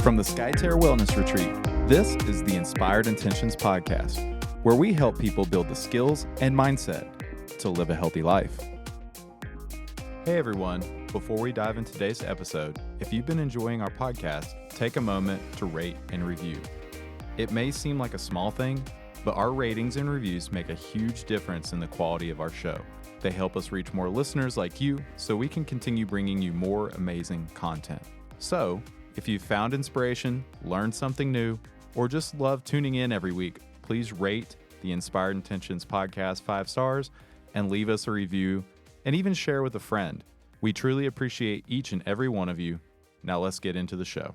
From the Skyterra Wellness Retreat, this is the Inspired Intentions Podcast, where we help people build the skills and mindset to live a healthy life. Hey everyone, before we dive into today's episode, if you've been enjoying our podcast, take a moment to rate and review. It may seem like a small thing, but our ratings and reviews make a huge difference in the quality of our show. They help us reach more listeners like you so we can continue bringing you more amazing content. So, if you've found inspiration, learned something new, or just love tuning in every week, please rate the Inspired Intentions Podcast 5 stars and leave us a review and even share with a friend. We truly appreciate each and every one of you. Now let's get into the show.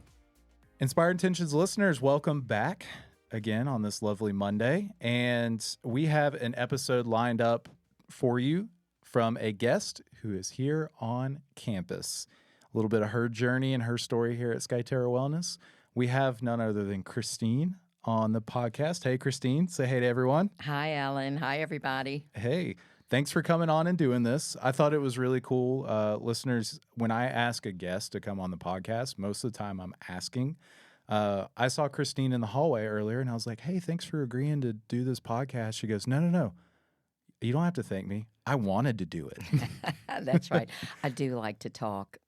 Inspired Intentions listeners, welcome back again on this lovely Monday. And we have an episode lined up for you from a guest who is here on campus. A little bit of her journey and her story here at Skyterra Wellness. We have none other than Christine on the podcast. Hey, Christine, say hey to everyone. Hi, Alan. Hi, everybody. Hey, thanks for coming on and doing this. I thought it was really cool. Listeners, when I ask a guest to come on the podcast, most of the time I'm asking. I saw Christine in the hallway earlier, and I was like, hey, thanks for agreeing to do this podcast. She goes, no. You don't have to thank me. I wanted to do it. That's right. I do like to talk.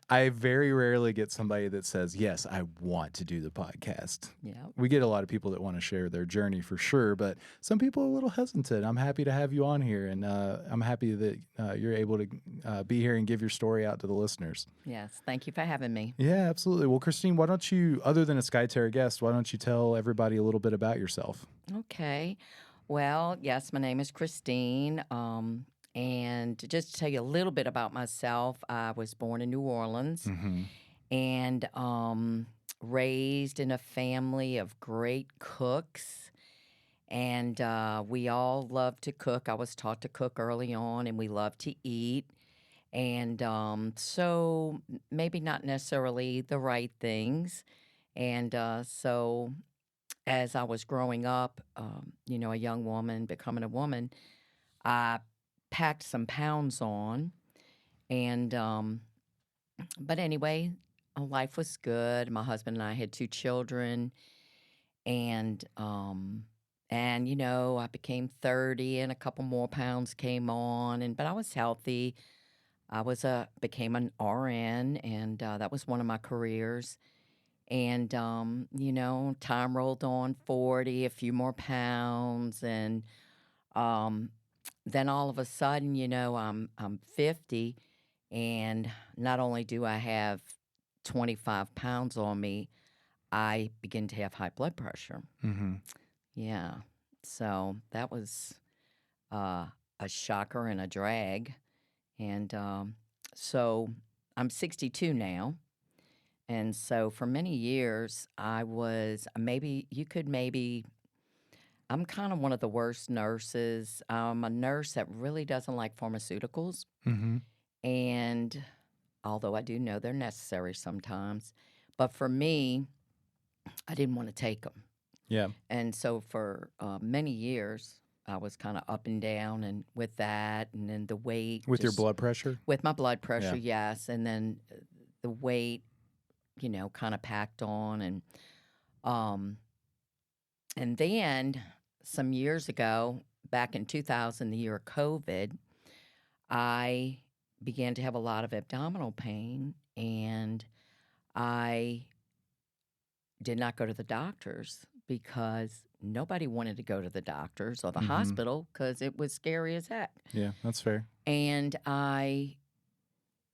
I very rarely get somebody that says, yes, I want to do the podcast. Yeah. We get a lot of people that want to share their journey for sure, but some people are a little hesitant. I'm happy to have you on here, and I'm happy that you're able to be here and give your story out to the listeners. Yes. Thank you for having me. Yeah, absolutely. Well, Christine, why don't you, other than a Skyterra guest, why don't you tell everybody a little bit about yourself? Okay. Well, yes, my name is Christine. And just to tell you a little bit about myself, I was born in New Orleans and raised in a family of great cooks. And we all love to cook. I was taught to cook early on, and we love to eat. And so maybe not necessarily the right things. And so as I was growing up, a young woman, becoming a woman, I packed some pounds on. And, but anyway, life was good. My husband and I had 2 children. And, I became 30 and a couple more pounds came on. But I was healthy. I became an RN, and that was one of my careers. And, time rolled on, 40, a few more pounds. And then all of a sudden, I'm 50. And not only do I have 25 pounds on me, I begin to have high blood pressure. Mm-hmm. Yeah. So that was a shocker and a drag. And so I'm 62 now. And so for many years, I was I'm kind of one of the worst nurses. I'm a nurse that really doesn't like pharmaceuticals. Mm-hmm. And although I do know they're necessary sometimes, but for me, I didn't want to take them. Yeah. And so for many years, I was kind of up and down and with that, and then the weight. With your blood pressure? With my blood pressure, yes. And then the weight, kind of packed on. And then some years ago, back in 2000, the year of COVID, I began to have a lot of abdominal pain, and I did not go to the doctors because nobody wanted to go to the doctors or the hospital because it was scary as heck. Yeah, that's fair. And I,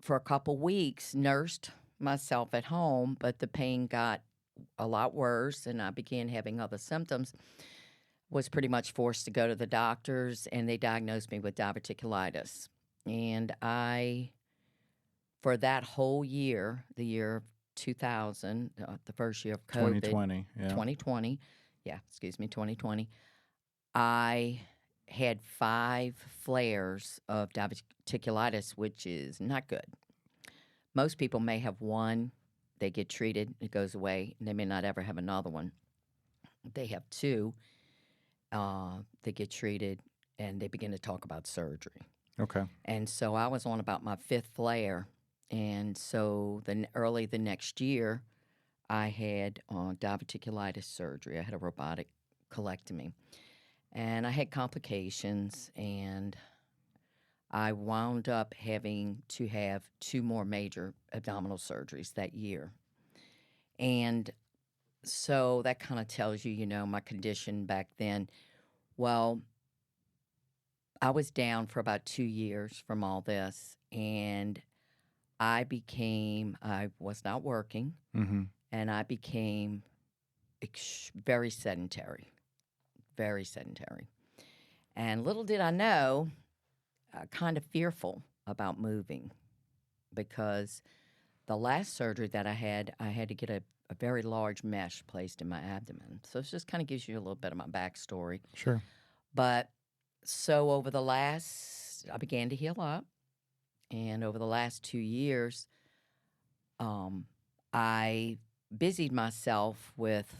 for a couple weeks, nursed myself at home, but the pain got a lot worse, and I began having other symptoms. Was pretty much forced to go to the doctors, and they diagnosed me with diverticulitis. And for that whole year, the year 2000, the first year of COVID. 2020, yeah. 2020, I had 5 flares of diverticulitis, which is not good. Most people may have one, they get treated, it goes away, and they may not ever have another one. They have 2, they get treated, and they begin to talk about surgery. Okay. And so I was on about my 5th flare, and so early the next year, I had diverticulitis surgery. I had a robotic colectomy. And I had complications, and I wound up having to have 2 more major abdominal surgeries that year. And so that kind of tells you, my condition back then. Well, I was down for about 2 years from all this, and I was not working, Mm-hmm. and I became very sedentary, very sedentary. And little did I know, kind of fearful about moving because the last surgery that I had to get a very large mesh placed in my abdomen. So it just kind of gives you a little bit of my backstory. Sure. But so I began to heal up. And over the last 2 years, I busied myself with,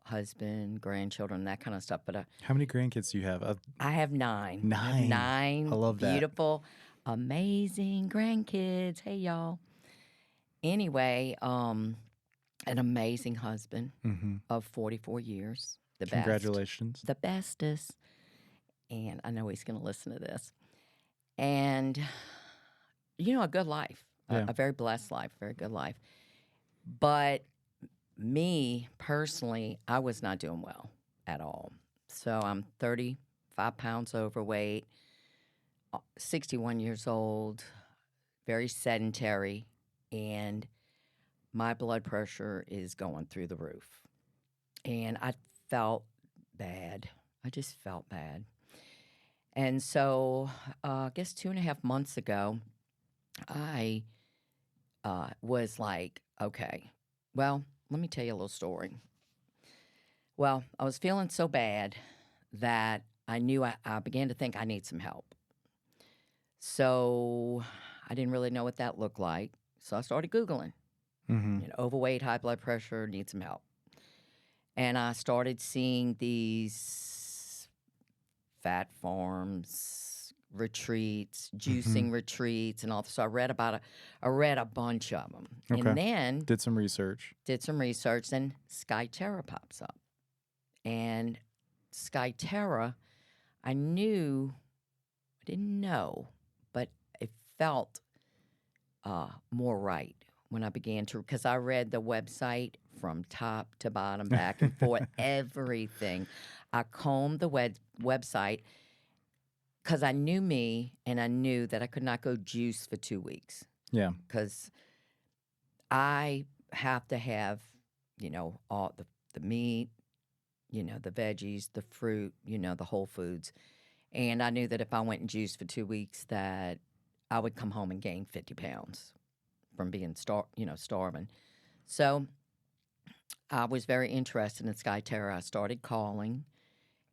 husband, grandchildren, that kind of stuff. But How many grandkids do you have? I have 9. 9. I have 9 I love that. beautiful, amazing grandkids. Hey, y'all. Anyway, an amazing husband Mm-hmm. of 44 years. The best. Congratulations. The bestest. And I know he's going to listen to this. And, a good life, Yeah. a very blessed life, very good life. But me, personally, I was not doing well at all. So I'm 35 pounds overweight, 61 years old, very sedentary, and my blood pressure is going through the roof. And I felt bad. I just felt bad. And so I guess 2.5 months ago, I was like, okay, well, let me tell you a little story. Well, I was feeling so bad that I knew I began to think I need some help. So I didn't really know what that looked like. So I started Googling, Mm-hmm. Overweight, high blood pressure, need some help. And I started seeing these fat farms, retreats, juicing retreats, and all. So I read a bunch of them. Okay. And then Did some research. and Skyterra pops up. And Skyterra, I didn't know, but it felt more right when I began to, because I read the website from top to bottom, back and forth, everything. I combed the website because I knew me, and I knew that I could not go juice for 2 weeks. Yeah. Because I have to have, all the meat, the veggies, the fruit, the whole foods. And I knew that if I went and juiced for 2 weeks, that I would come home and gain 50 pounds from being starving. So I was very interested in Skyterra. I started calling,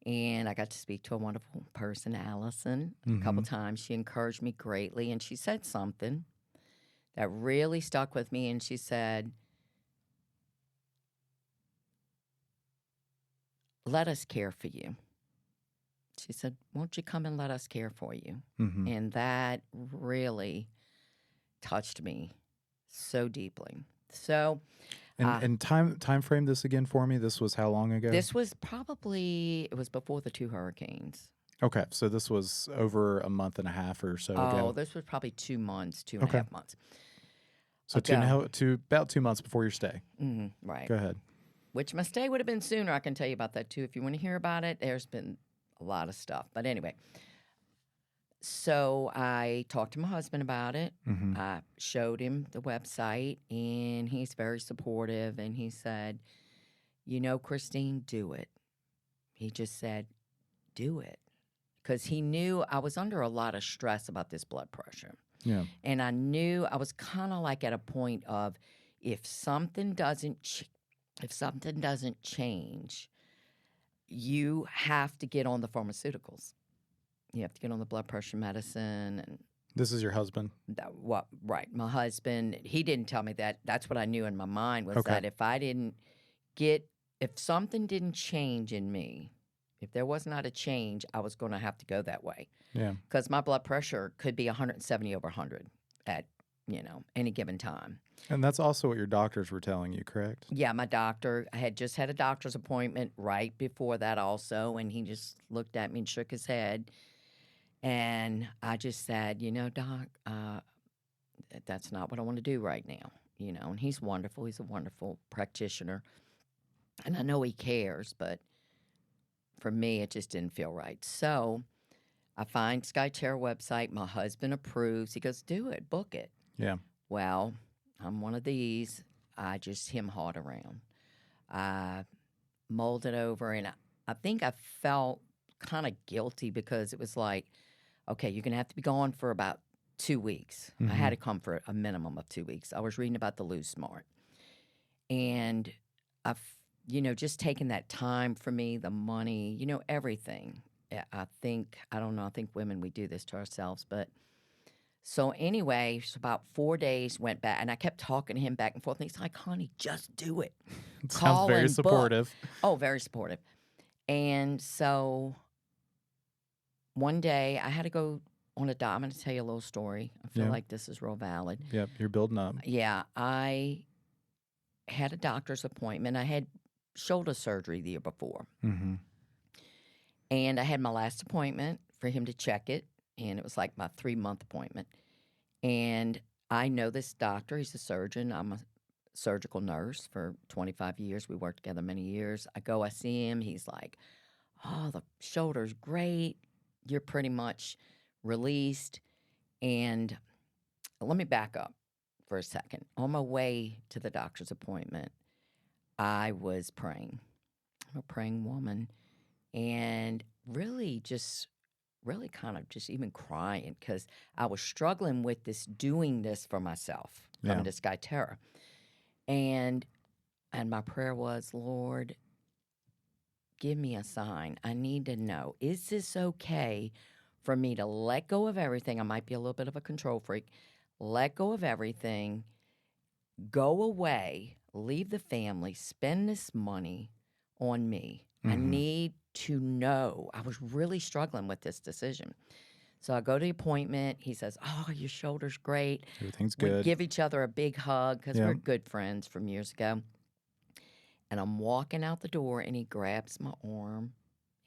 and I got to speak to a wonderful person, Allison, a couple times. She encouraged me greatly, and she said something that really stuck with me. And she said, "Let us care for you." She said, "Won't you come and let us care for you?" Mm-hmm. And that really touched me so deeply. So, And time frame this again for me. This was how long ago? this was it was before the 2 hurricanes. Okay, so this was over a month and a half or so Oh, ago. this was probably 2 months, 2.5 months. So about 2 months before your stay. Right. Go ahead. Which my stay would have been sooner. I can tell you about that too. If you want to hear about it, there's been a lot of stuff. But anyway, so I talked to my husband about it. Mm-hmm. I showed him the website, and he's very supportive. And he said, Christine, do it. He just said, do it. Because he knew I was under a lot of stress about this blood pressure. Yeah. And I knew I was kind of like at a point of, if something doesn't change, you have to get on the pharmaceuticals. You have to get on the blood pressure medicine. And This is your husband? right. My husband, he didn't tell me that. That's what I knew in my mind was Okay. that if something didn't change in me, if there was not a change, I was going to have to go that way. Yeah. Because my blood pressure could be 170 over 100 at any given time. And that's also what your doctors were telling you, correct? Yeah, my doctor, I had just had a doctor's appointment right before that also, and he just looked at me and shook his head. And I just said, Doc, that's not what I want to do right now. And he's wonderful. He's a wonderful practitioner. And I know he cares, but for me, it just didn't feel right. So I find Skyterra website. My husband approves. He goes, do it, book it. Yeah. Well, I'm one of these. I just hem-hawed around. I molded over, and I think I felt kind of guilty because it was like, okay, you're going to have to be gone for about 2 weeks. I had to come for a minimum of 2 weeks. I was reading about the Lose Smart. And I've, just taking that time for me, the money, everything. I think women, we do this to ourselves. But so anyway, so about 4 days went back, and I kept talking to him back and forth. And he's like, honey, just do it. It sounds Call very and book. supportive. Oh, very supportive. And so one day I had to go on a diet. I'm going to tell you a little story. I feel like this is real valid. Yep, you're building up. Yeah, I had a doctor's appointment. I had shoulder surgery the year before. Mm-hmm. And I had my last appointment for him to check it. And it was like my 3-month appointment. And I know this doctor. He's a surgeon. I'm a surgical nurse for 25 years. We worked together many years. I see him. He's like, oh, the shoulder's great. You're pretty much released. And let me back up for a second. On my way to the doctor's appointment, I was praying. I'm a praying woman. And really kind of just even crying because I was struggling with doing this for myself, coming to Skyterra. And my prayer was, Lord, give me a sign. I need to know, is this okay for me to let go of everything? I might be a little bit of a control freak. Let go of everything, go away, leave the family, spend this money on me. I need to know. I was really struggling with this decision. So I go to the appointment. He says, oh, your shoulder's great. Everything's We good. give each other a big hug because we're good friends from years ago. And I'm walking out the door, and he grabs my arm,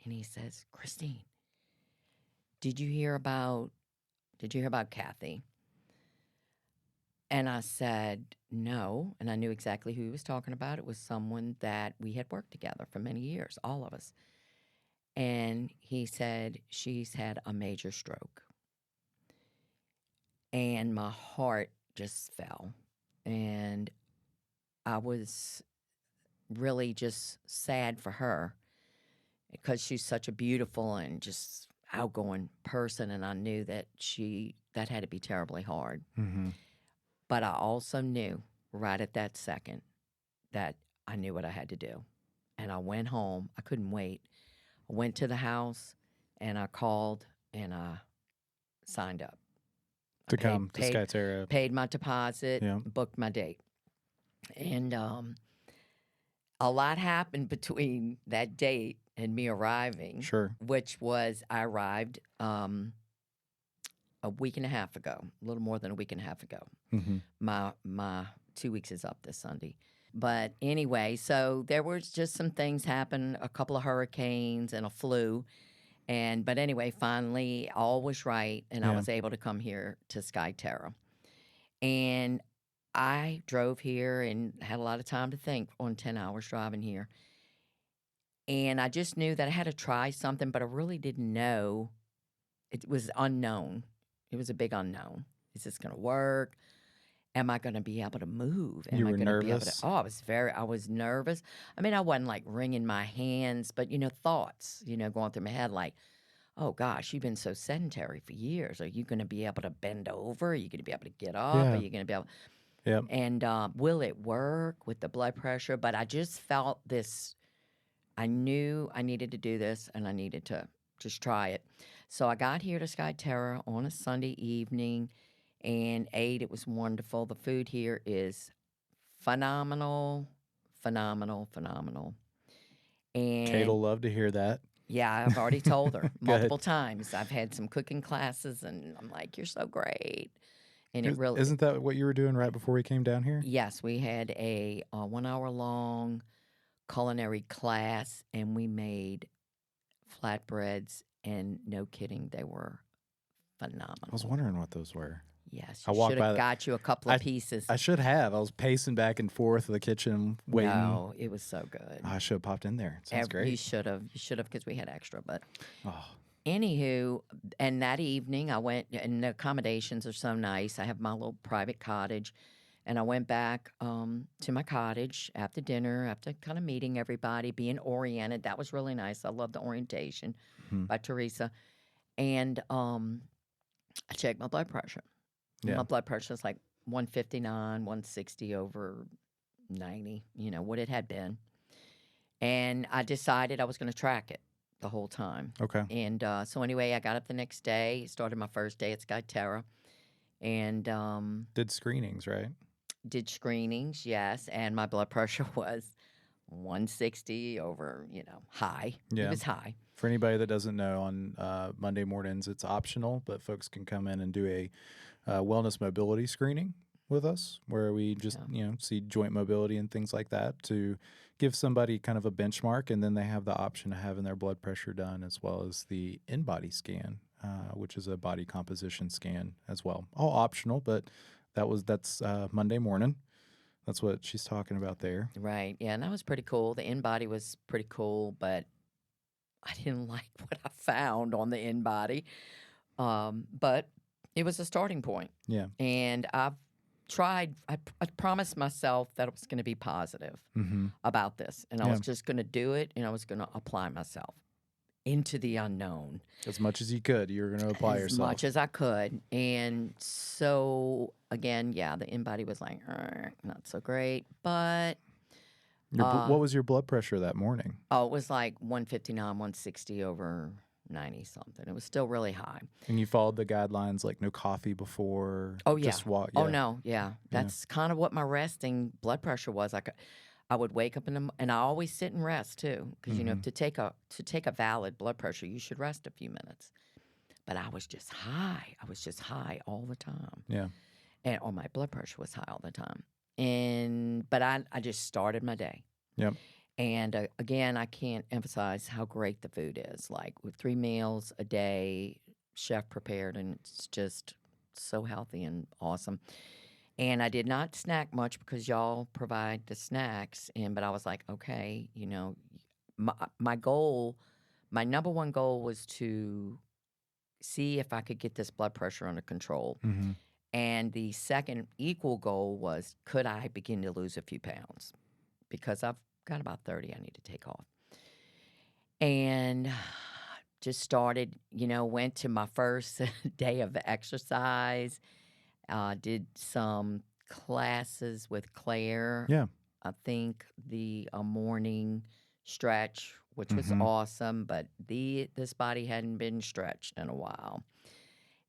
and he says, Christine, did you hear about Kathy? And I said, no. And I knew exactly who he was talking about. It was someone that we had worked together for many years, all of us. And he said, she's had a major stroke. And my heart just fell. And I was really just sad for her because she's such a beautiful and just outgoing person. And I knew that that had to be terribly hard. Mm-hmm. But I also knew right at that second that I knew what I had to do. And I went home. I couldn't wait. I went to the house, and I called, and I signed up. To come to Skyterra. Paid my deposit, booked my date. And a lot happened between that date and me arriving. Sure. Which was, I arrived a week and a half ago, a little more than a week and a half ago. Mm-hmm. My 2 weeks is up this Sunday. But anyway, so there was just some things happen, a couple of hurricanes and a flu. But anyway, finally, all was right, and I was able to come here to Skyterra. And I drove here and had a lot of time to think on 10 hours driving here. And I just knew that I had to try something, but I really didn't know. It was unknown. It was a big unknown. Is this going to work? Am I going to be able to move? You were nervous? I was nervous. I mean, I wasn't like wringing my hands, but, thoughts, going through my head like, oh gosh, you've been so sedentary for years. Are you going to be able to bend over? Are you going to be able to get up? Yeah. Are you going to be able? Yep. And will it work with the blood pressure? But I just felt this. I knew I needed to do this, and I needed to just try it. So I got here to Skyterra on a Sunday evening and ate. It was wonderful. The food here is phenomenal, phenomenal, phenomenal. And Kate will love to hear that. yeah, I've already told her multiple times. I've had some cooking classes, and I'm like, you're so great. And it really, Isn't that what you were doing right before we came down here? yes, we had a 1 hour long culinary class, and we made flatbreads, and no kidding, they were I was phenomenal. wondering what those were. Yes, I you walked should by have the. got you a couple I of pieces. I should have. I was pacing back and forth in the kitchen waiting. No, it was so good. I should have popped in there. It sounds You great. should have. You should have, because we had extra. But Oh, anywho, and that evening I went, and the accommodations are so nice. I have my little private cottage, and I went back to my cottage after dinner, after kind of meeting everybody, being oriented. That was really nice. I love the orientation mhm. by Teresa. And I checked my blood pressure. Yeah. My blood pressure is like 159, 160 over 90, what it had been. And I decided I was going to track it the whole time. Okay. And so anyway, I got up the next day, started my first day at Skyterra, and Did screenings, right? did screenings, yes. And my blood pressure was 160 over, high. Yeah. It was high. For anybody that doesn't know, on Monday mornings it's optional, but folks can come in and do a wellness mobility screening with us, where we just see joint mobility and things like that to give somebody kind of a benchmark, and then they have the option of having their blood pressure done, as well as the in-body scan, which is a body composition scan as well. All optional, but that's Monday morning. That's what she's talking about there. Right. Yeah, and that was pretty cool. The in-body was pretty cool, but I didn't like what I found on the in-body. But it was a starting point. Yeah. And I've tried, I promised myself that it was going to be positive about this. And I was just going to do it, and I was going to apply myself into the unknown. As much as you could, you were going to apply yourself. As much as I could. And so, again, the in-body was like, not so great. But what was your blood pressure that morning? oh, it was like 159, 160 over 90 something. It was still really high. And you followed the guidelines, like no coffee before? Oh, yeah. Just walk? Oh, no, yeah. That's kind of what my resting blood pressure was. I would wake up and I always sit and rest too, because to take a valid blood pressure, you should rest a few minutes. But I was just high. I was just high all the time. Yeah. Or my blood pressure was high all the time. But I just started my day. Yep. And again, I can't emphasize how great the food is. Like with 3 meals a day, chef prepared, and it's just so healthy and awesome. And I did not snack much because y'all provide the snacks. But I was like, okay, my goal, my number one goal was to see if I could get this blood pressure under control. Mm-hmm. And the second equal goal was, could I begin to lose a few pounds? Because I've got about 30 I need to take off. And just started, went to my first day of exercise, did some classes with Claire. Yeah. I think the morning stretch, which was awesome, but this body hadn't been stretched in a while.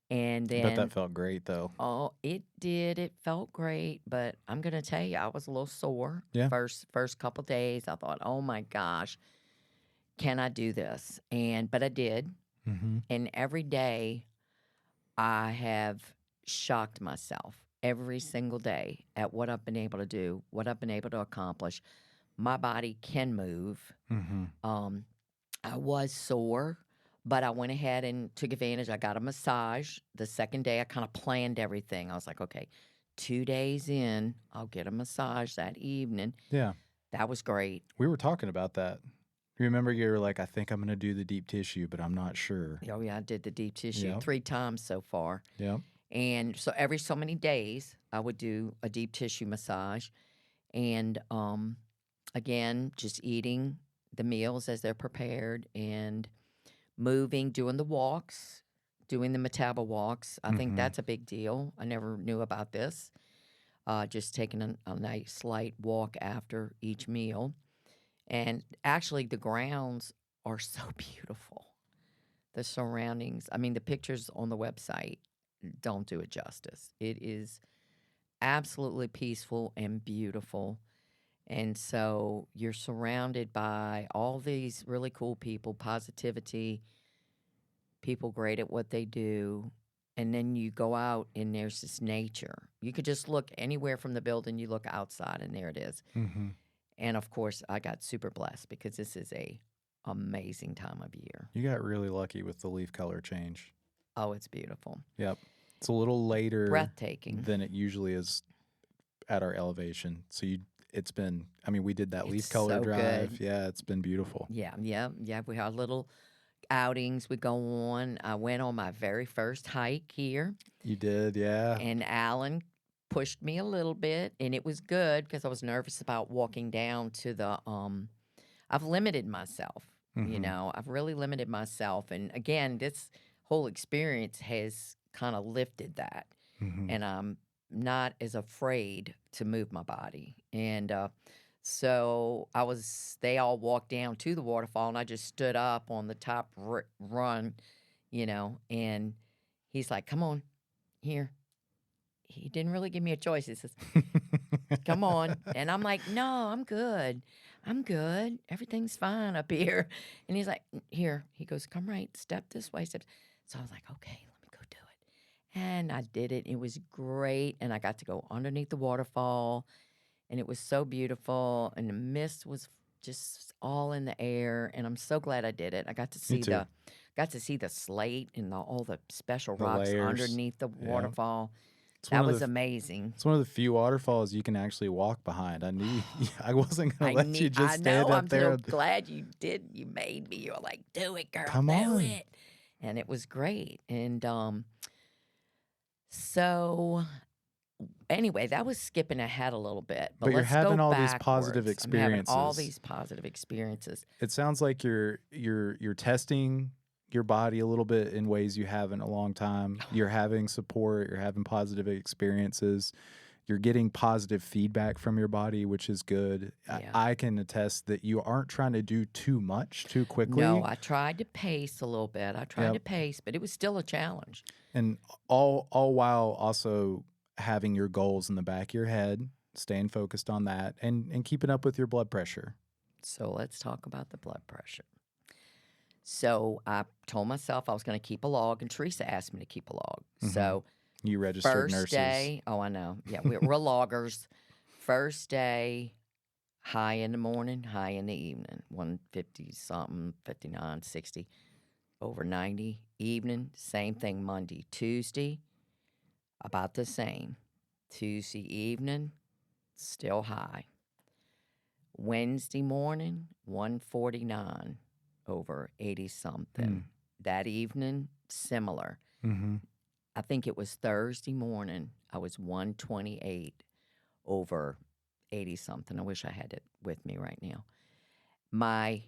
And then, I bet that felt great, though. Oh, it did. It felt great, but I'm gonna tell you, I was a little sore. Yeah. First couple days, I thought, oh my gosh, can I do this? But I did. Mm-hmm. And every day, I have shocked myself every single day at what I've been able to do, what I've been able to accomplish. My body can move. Mm-hmm. I was sore, but I went ahead and took advantage. I got a massage. The second day, I kind of planned everything. I was like, okay, 2 days in, I'll get a massage that evening. Yeah. That was great. We were talking about that. You remember you were like, I think I'm going to do the deep tissue, but I'm not sure. Oh, yeah, I did the deep tissue 3 times so far. Yeah. And so every so many days, I would do a deep tissue massage. And again, just eating the meals as they're prepared and moving, doing the walks, doing the metabo walks. I think that's a big deal. I never knew about this. Just taking a nice light walk after each meal. And actually, the grounds are so beautiful. The surroundings, I mean, the pictures on the website don't do it justice. It is absolutely peaceful and beautiful. And so you're surrounded by all these really cool people, positivity, people great at what they do. and then you go out and there's this nature. You could just look anywhere from the building, you look outside and there it is. Mm-hmm. And of course, I got super blessed because this is a amazing time of year. You got really lucky with the leaf color change. Oh, it's beautiful. Yep. It's a little later Breathtaking. than it usually is at our elevation. So it's been, I mean, we did that leaf It's color so drive. good. Yeah, it's been beautiful. Yeah. We had little outings we go on. I went on my very first hike here, You did, yeah. and Alan pushed me a little bit, and it was good because I was nervous about walking down to the I've limited myself. Mhm. I've really limited myself, and again, this whole experience has kind of lifted that, Mhm. and I'm not as afraid to move my body. And so they all walked down to the waterfall, and I just stood up on the top run, and he's like, "Come on, here." He didn't really give me a choice. He says, "Come on." And I'm like, "No, I'm good. I'm good. Everything's fine up here." And he's like, "Here." He goes, "Come right. Step this way. Step." So I was like, "Okay, let me go do it." And I did it. It was great. And I got to go underneath the waterfall. And it was so beautiful. And the mist was just all in the air. And I'm so glad I did it. I got to Me see too. the slate and all the special The rocks layers. underneath the Yeah. waterfall. It's one That of was the amazing. it's one of the few waterfalls you can actually walk behind. I knew I wasn't gonna let you just I stand know. up I'm there. so glad you did. You made me. You were like, "Do it, girl. Come Do on. it." And it was great. And so anyway, that was skipping ahead a little bit, but But you're let's go having all these positive backwards. I'm having all experiences. these positive experiences. It sounds like you're testing your body a little bit in ways you haven't in a long time. You're having support, you're having positive experiences. You're getting positive feedback from your body, which is good. Yeah. I can attest that you aren't trying to do too much too No, quickly. I tried to pace a little bit. I tried to Yep. pace, but it was still a challenge. And all while also having your goals in the back of your head, staying focused on that and keeping up with your blood pressure. So let's talk about the blood pressure. So I told myself I was going to keep a log, and Teresa asked me to keep a log. Mhm. So You registered first nurses. day, oh, I know. Yeah, we're loggers. First day, high in the morning, high in the evening. 150 something, 59, 60, over 90. Evening, same thing Monday. Tuesday, about the same. Tuesday evening, still high. Wednesday morning, 149, over 80 something. That evening, similar. Mm-hmm. I think it was Thursday morning, I was 128 over 80 something. I wish I had it with me right now. My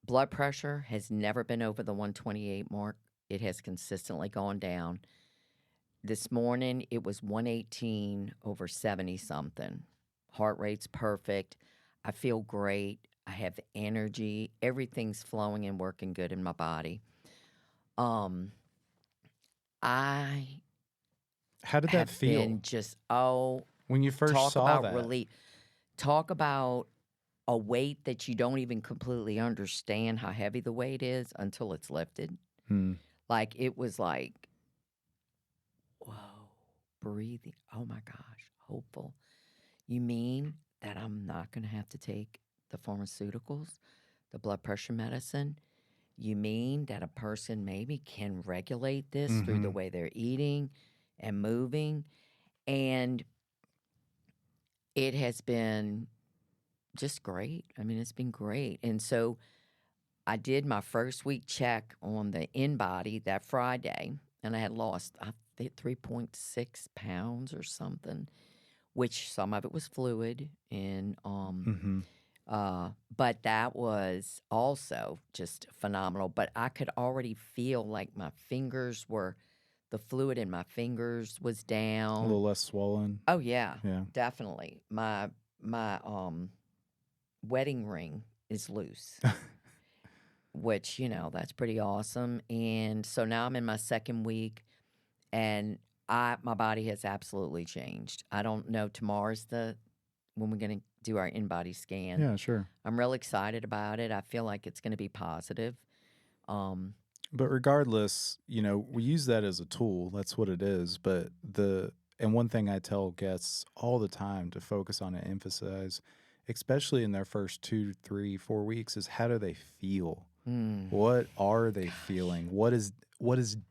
blood pressure has never been over the 128 mark. It has consistently gone down. This morning, it was 118 over 70 something. Heart rate's perfect. I feel great. I have energy. Everything's flowing and working good in my body. I How did that have feel been just, when you first talk saw about that? relief. Talk about a weight that you don't even completely understand how heavy the weight is until it's lifted. Like, it was like, whoa, breathing. Oh my gosh, hopeful. You mean that I'm not going to have to take the pharmaceuticals, the blood pressure medicine? You mean that a person maybe can regulate this through the way they're eating and moving? And it has been just great. I mean, it's been great. And so I did my first week check on the InBody that Friday, and I had lost, I think, 3.6 pounds or something, which some of it was fluid. And but that was also just phenomenal. But I could already feel like the fluid in my fingers was A down. little less swollen. Oh yeah, Yeah. definitely. My wedding ring is loose, which, that's pretty awesome. And so now I'm in my second week, and my body has absolutely changed. I don't know. Tomorrow's when we're going to do our in-body scan. Yeah, sure. I'm real excited about it. I feel like it's going to be positive. But regardless, we use that as a tool. That's what it is. But and one thing I tell guests all the time to focus on and emphasize, especially in their first 2, 3, 4 weeks, is how do they feel? Mm, What are they gosh. feeling? What is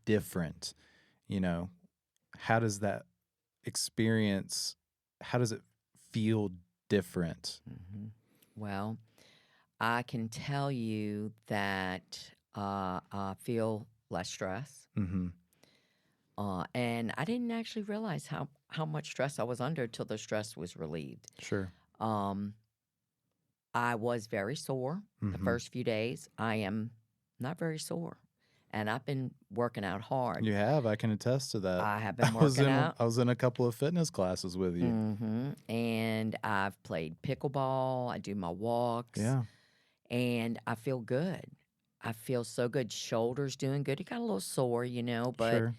different? How does that experience? How does it feel different? hmm Well, I can tell you that I feel less stress. Mm-hmm. And I didn't actually realize how much stress I was under till the stress was relieved. Sure. Um, I was very sore the Mm-hmm. first few days. I am not very sore, and I've been working out hard. You have. I can attest to that. I have I been was working in out. I was in a couple of fitness classes with you. And I've played pickleball. I do my walks, Yeah. and I feel good. I feel so good. Shoulders doing good. It got a little sore, but Sure.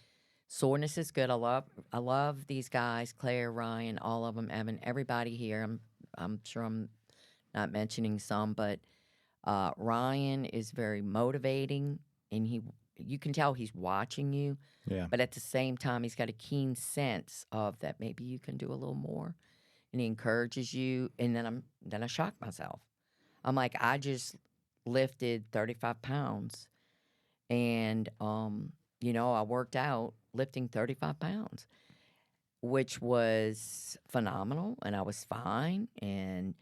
soreness is good. I love these guys, Claire, Ryan, all of them, Evan, everybody here. I'm sure I'm not mentioning some, but Ryan is very motivating, and you can tell he's watching you, Yeah. but at the same time, he's got a keen sense of that maybe you can do a little more, and he encourages you. And then I shock myself. I'm like, I just lifted 35 pounds, and I worked out lifting 35 pounds, which was phenomenal, and I was fine. And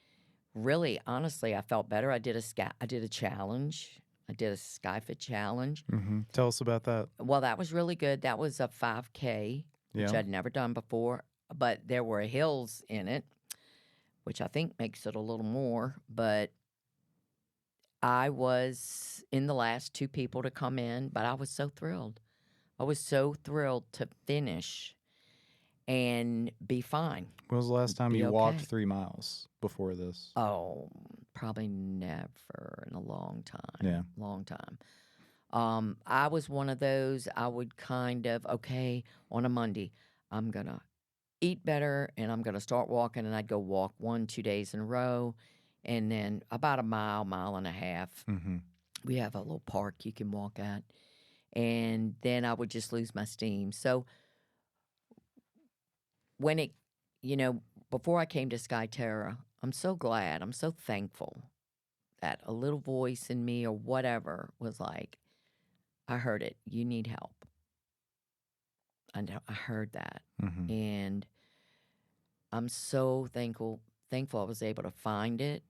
really, honestly, I felt better. I did a challenge. I did a SkyFit challenge. Mm-hmm. Tell us about that. Well, that was really good. That was a 5K, which Yeah. I'd never done before, but there were hills in it, which I think makes it a little more. But I was in the last two people to come in, but I was so thrilled. I was so thrilled to finish and be fine, When was the last time be you walked okay. 3 miles before this? Oh, probably never in a long time. Yeah. Long time. I was one of those, I would kind of, okay, on a Monday, I'm going to eat better and I'm going to start walking. And I'd go walk 1, 2 days in a row. And then about a mile and a half. Mm-hmm. We have a little park you can walk at. And then I would just lose my steam. So when before I came to Skyterra, I'm so glad, I'm so thankful that a little voice in me or whatever was like, I heard it. You need help. I heard that. Mm-hmm. And I'm so thankful I was able to find it,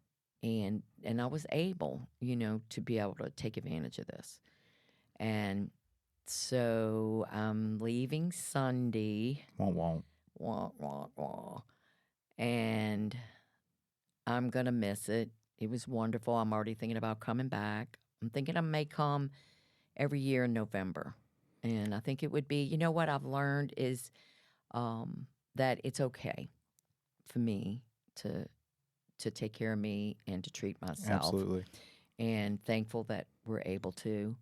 and I was able, to be able to take advantage of this. And so I'm leaving Sunday. Won't. Wah, wah, wah. And I'm going to miss it. It was wonderful. I'm already thinking about coming back. I'm thinking I may come every year in November. And I think it would be, what I've learned is that it's okay for me to take care of me and to treat myself. Absolutely. And thankful that we're able to.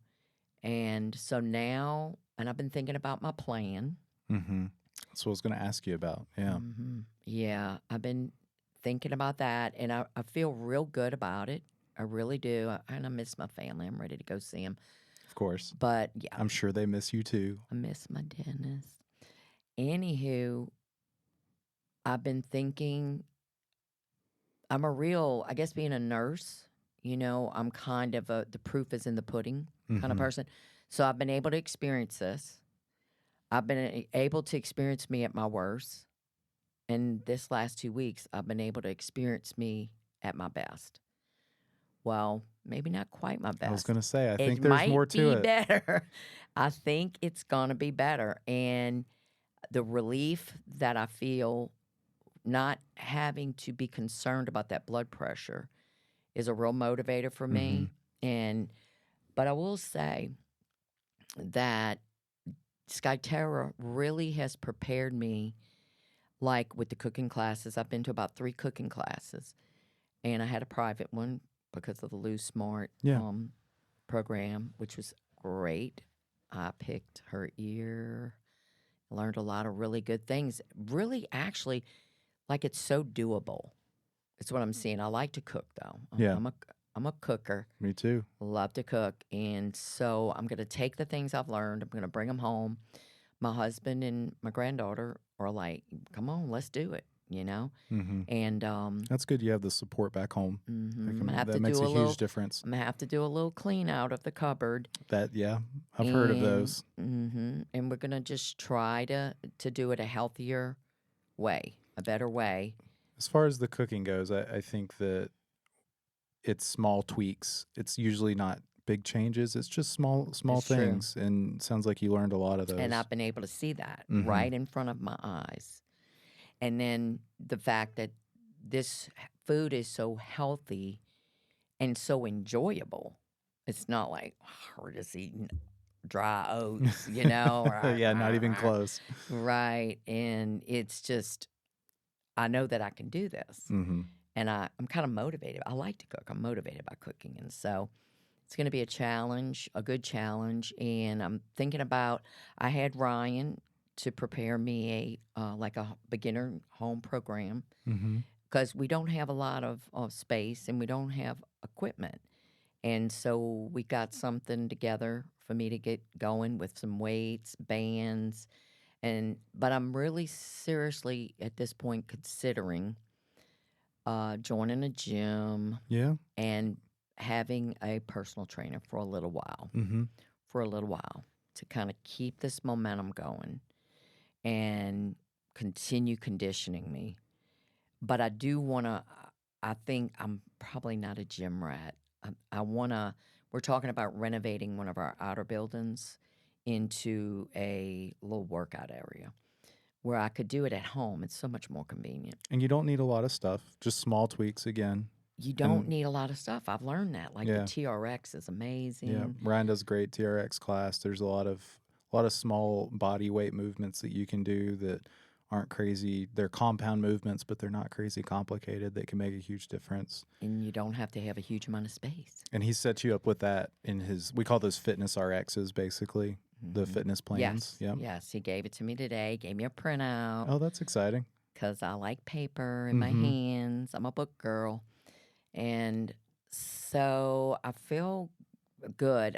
And so now, and I've been thinking about my plan. Mm-hmm. That's what I was going to ask you about. Yeah. Yeah, I've been thinking about that, and I feel real good about it. I really do. And I miss my family. I'm ready to go see them. Of course. But yeah, I'm sure they miss you too. I miss my dentist. Anywho, I've been thinking, I guess being a nurse, I'm kind of the proof is in the pudding kind of person. So I've been able to experience this. I've been able to experience me at my worst. And this last 2 weeks, I've been able to experience me at my best. Well, maybe not quite my best. I was going to say, I think It there's more might to be it. better. I think it's going to be better. And the relief that I feel not having to be concerned about that blood pressure is a real motivator for me. But I will say that Skyterra really has prepared me, like with the cooking classes. I've been to about 3 cooking classes, and I had a private one because of the Lou Smart program, which was great. I picked her ear, learned a lot of really good things. Really, actually, like it's so doable. It's what I'm seeing. I like to cook, though. Yeah. I'm a cooker. Me too. Love to cook. And so I'm going to take the things I've learned. I'm going to bring them home. My husband and my granddaughter are like, come on, let's do it, you know? Mm-hmm. And That's good. You have the support back home. I'm gonna have That to makes do a a huge little. difference. I'm gonna have to do a little clean out of the cupboard, Yeah, I've heard of those. and we're gonna just try to do it a healthier way, a better way. As far as the cooking goes, I think that it's small tweaks. It's usually not big changes. It's just small It's true. things. And it sounds like you learned a lot of those. And I've been able to see that Mhm. right in front of my eyes. And then the fact that this food is so healthy and so enjoyable. It's not like we're just eating dry oats, you know? Yeah, not even close. Right. And it's just, I know that I can do this. Mm-hmm. And I'm kind of motivated. I like to cook. I'm motivated by cooking. And so it's going to be a challenge, a good challenge. And I'm thinking about, I had Ryan to prepare me like a beginner home program Mm-hmm. because we don't have a lot of space and we don't have equipment. And so we got something together for me to get going with some weights, bands, but I'm really seriously at this point considering joining a gym Yeah. and having a personal trainer for a little while, Mm-hmm. to kind of keep this momentum going and continue conditioning me. But I do want to, I think I'm probably not a gym rat. I want to, we're talking about renovating one of our outer buildings into a little workout area where I could do it at home. It's so much more convenient. And you don't need a lot of stuff, just small tweaks again. You don't need a lot of stuff. I've learned that. Like the TRX is amazing. Yeah, Ryan does a great TRX class. There's a lot of small body weight movements that you can do that aren't crazy. They're compound movements, but they're not crazy complicated. They can make a huge difference. And you don't have to have a huge amount of space. And he set you up with that in his, we call those fitness RXs, basically, the fitness plans. Yes. Yes. He gave it to me today, gave me a printout. Oh, that's exciting. Because I like paper in my hands. I'm a book girl. And so I feel good.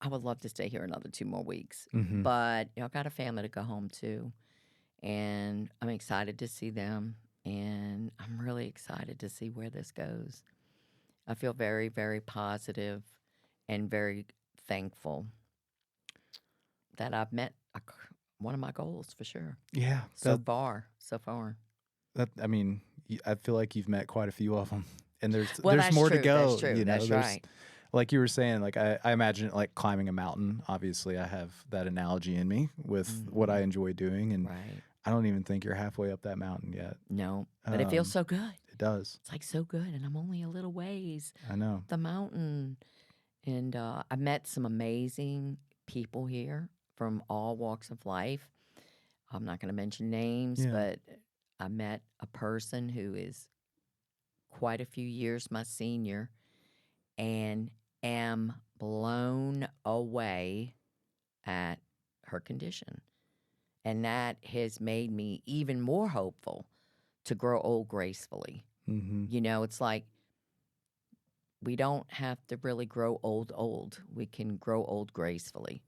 I would love to stay here another 2 more weeks. But I've got a family to go home to. And I'm excited to see them. And I'm really excited to see where this goes. I feel very, very positive and very thankful that I've met one of my goals for sure. Yeah. So far. I mean, I feel like you've met quite a few of them. And there's that's more true. to go. That's true. You know, That's right. Like you were saying, like I imagine it like climbing a mountain. Obviously, I have that analogy in me with what I enjoy doing. And I don't even think you're halfway up that mountain yet. No, but it feels so good. It does. It's like so good. And I'm only a little ways. I know. Up the mountain. And I met some amazing people here from all walks of life. I'm not going to mention names, but I met a person who is quite a few years my senior and am blown away at her condition. And that has made me even more hopeful to grow old gracefully. You know, it's like we don't have to really grow old. We can grow old gracefully.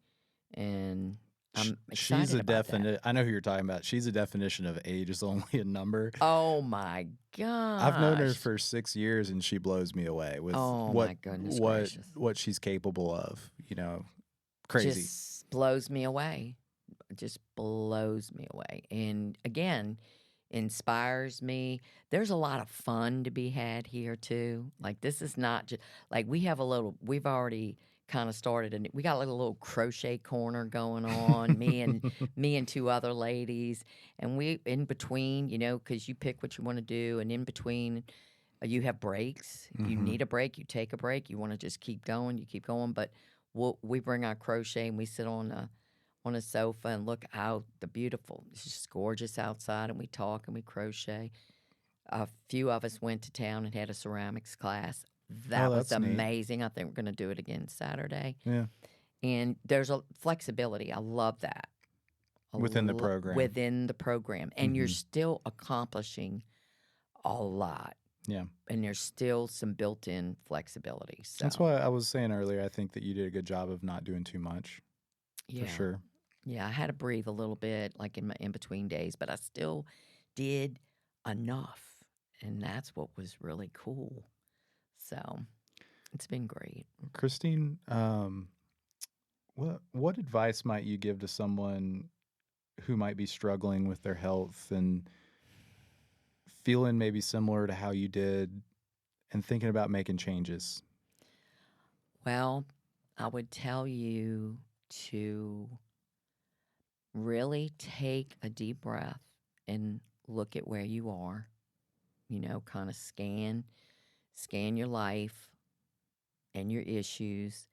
And I'm excited She's a about that. I know who you're talking about. She's a definition of age is only a number. Oh my gosh. I've known her for 6 years and she blows me away with my goodness gracious. What she's capable of, you know. Crazy. Just blows me away. Just blows me away. And again, inspires me. There's a lot of fun to be had here too. Like this is not just like we've already kind of started and we got like a little crochet corner going on, me and 2 other ladies, and we in between, you know, because you pick what you want to do, and in between you have breaks. You need a break, you take a break. You want to just keep going, you keep going. But we bring our crochet and we sit on a sofa and look out the beautiful, it's just gorgeous outside, and we talk and we crochet. A few of us went to town and had a ceramics class. That was amazing. Neat. I think we're going to do it again Saturday. Yeah. And there's a flexibility. I love that. Within the program. And you're still accomplishing a lot. Yeah. And there's still some built-in flexibility. So That's why I was saying earlier, I think that you did a good job of not doing too much, for yeah. sure. Yeah, I had to breathe a little bit, like in my in between days, but I still did enough. And that's what was really cool. So it's been great. Christine, what advice might you give to someone who might be struggling with their health and feeling maybe similar to how you did and thinking about making changes? Well, I would tell you to really take a deep breath and look at where you are, kind of scan your life and your issues.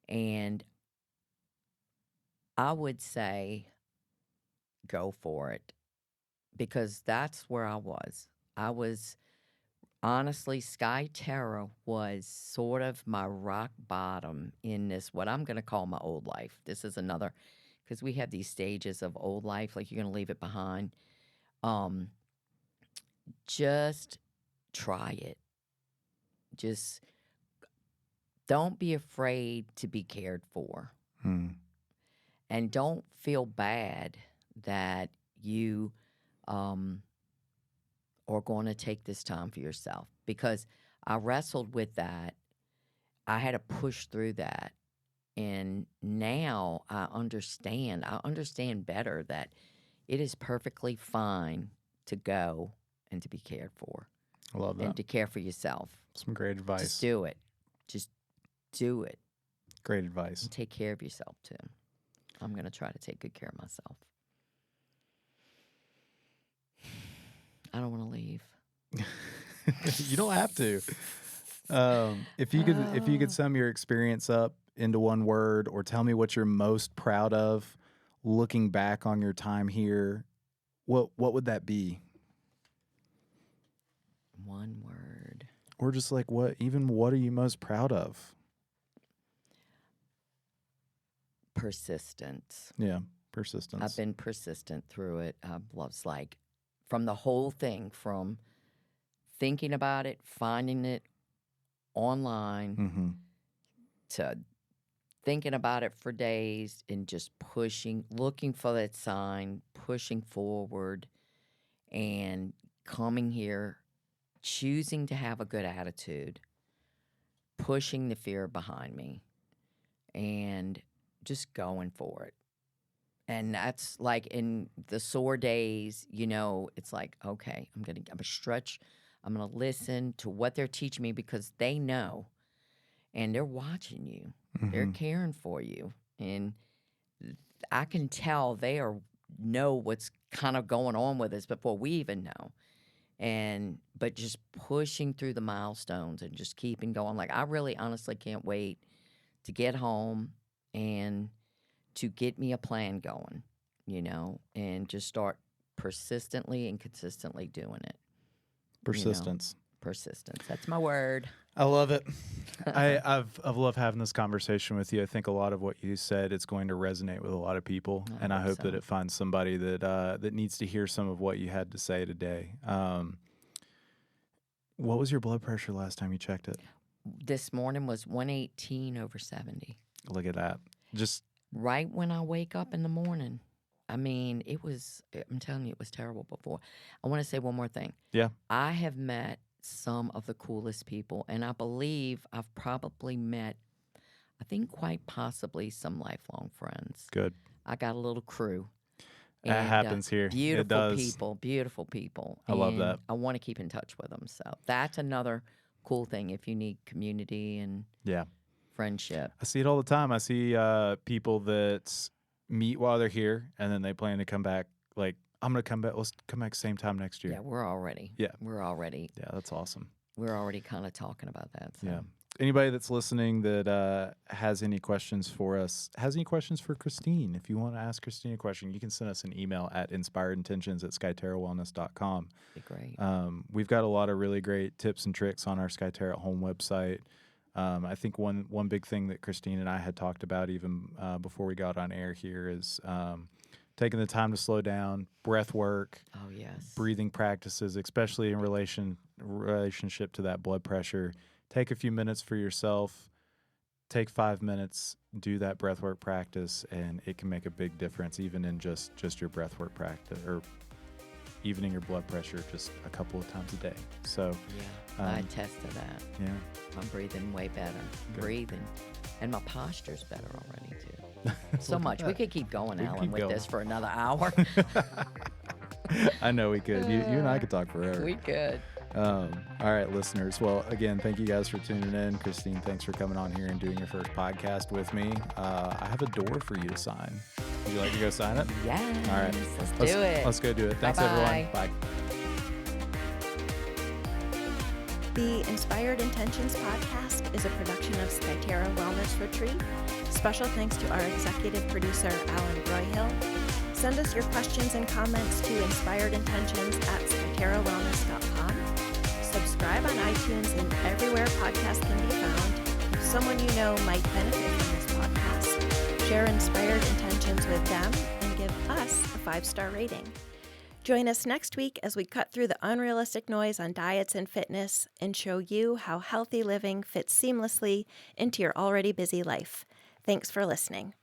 And I would say go for it because that's where I was. I was honestly, Skyterra was sort of my rock bottom in this, what I'm going to call my old life. This is another, because we have these stages of old life, like you're going to leave it behind. Um, just try it. Just don't be afraid to be cared for. Hmm. And don't feel bad that you are going to take this time for yourself, because I wrestled with that. I had to push through that. And now I understand. I understand better that it is perfectly fine to go and to be cared for I love that. and to care for yourself. Some great advice. Just do it. Just do it. Great advice. And take care of yourself, too. I'm going to try to take good care of myself. I don't want to leave. You don't have to. If you could sum your experience up into one word, or tell me what you're most proud of looking back on your time here, what would that be? One word. Or just like what are you most proud of? Persistence. Yeah, persistence. I've been persistent through it. I've loved, like, from the whole thing, from thinking about it, finding it online, Mm-hmm. to thinking about it for days and just pushing, looking for that sign, pushing forward, and coming here, choosing to have a good attitude, pushing the fear behind me, and just going for it. And that's like in the sore days, it's like, okay, I'm gonna stretch. I'm gonna listen to what they're teaching me, because they know, and they're watching you. They're Mm-hmm. caring for you, and I can tell they know what's kind of going on with us before we even know. But just pushing through the milestones and just keeping going. Like, I really honestly can't wait to get home and to get me a plan going, and just start persistently and consistently doing it. Persistence. Persistence. That's my word. I love it. I've loved having this conversation with you. I think a lot of what you said is going to resonate with a lot of people, and I hope that it finds somebody that needs to hear some of what you had to say today. What was your blood pressure last time you checked it? This morning was 118/70. Look at that. Just right when I wake up in the morning. I mean, I'm telling you, it was terrible before. I want to say one more thing. Yeah. I have met some of the coolest people, and I believe I've probably met, I think quite possibly, some lifelong friends. Good. I got a little crew. That happens here. Beautiful It does. beautiful people. I love that. I want to keep in touch with them. So that's another cool thing if you need community and friendship. I see it all the time. I see people that meet while they're here, and then they plan to come back. Like, I'm going to come back. Let's come back same time next year. Yeah, we're already. Yeah, that's awesome. We're already kind of talking about that. So. Yeah. Anybody that's listening that has any questions for us, has any questions for Christine, if you want to ask Christine a question, you can send us an email at inspiredintentions@skyterrawellness.com. Be great. We've got a lot of really great tips and tricks on our Skyterra at Home website. I think one big thing that Christine and I had talked about even before we got on air here is taking the time to slow down, breath work, Oh, yes. breathing practices, especially in relationship to that blood pressure. Take a few minutes for yourself. Take 5 minutes, do that breath work practice, and it can make a big difference even in just your breath work practice, or evening your blood pressure just a couple of times a day. So yeah, I attest to that. Yeah. I'm breathing way better. Good. Breathing. And my posture's better already, too. So much. We could keep going, Alan, with this for another hour. I know we could. You and I could talk forever. We could. All right, listeners. Well, again, thank you guys for tuning in. Christine, thanks for coming on here and doing your first podcast with me. I have a door for you to sign. Would you like to go sign it? Yes. All right. Let's do it. Let's go do it. Thanks, Bye-bye. everyone. Bye. The Inspired Intentions podcast is a production of Skyterra Wellness Retreat. Special thanks to our executive producer, Alan Broyhill. Send us your questions and comments to inspiredintentions@skyterrawellness.com. Subscribe on iTunes and everywhere podcasts can be found. If someone you know might benefit from this podcast, share Inspired Intentions with them and give us a 5-star rating. Join us next week as we cut through the unrealistic noise on diets and fitness and show you how healthy living fits seamlessly into your already busy life. Thanks for listening.